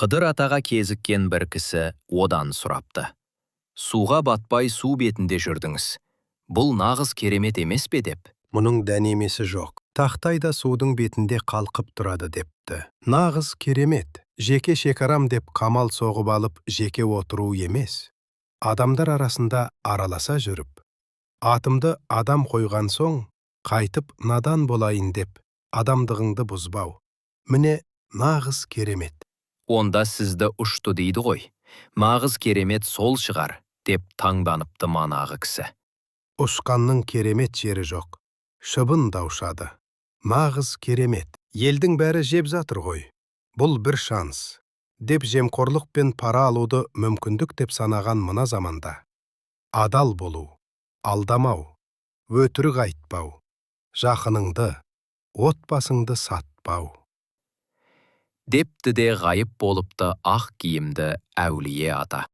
Қыдыр атаға кезіккен бір кісі одан сұрапты. Суға батпай су бетінде жүрдіңіз. Бұл нағыз керемет емес пе деп? Мұның дәнемесі жоқ. Тақтай да судың бетінде қалқып тұрады депті. Нағыз керемет. Жеке шекарам деп қамал соғып алып жеке отыру емес. Адамдар арасында араласа жүріп, атымды адам қойған соң, қайтып надан болайын деп, адамдығыңды бұзбау. Міне нағыз керемет. Онда сізді ұшты дейді ғой. Нағыз керемет сол шығар, деп таңданыпты манағы кісі. Ұшқанның керемет жері жоқ. Шыбын даушады. Нағыз керемет. Елдің бәрі жеп жатыр ғой. Бұл бір шанс. Деп жемқорлық пен пара алуды мүмкіндік деп санаған мына заманда. Адал болу, алдамау, өтірік айтпау, жақыныңды, отбасыңды сатпау. Депті де ғайып болыпты ақ киімді әулие ата.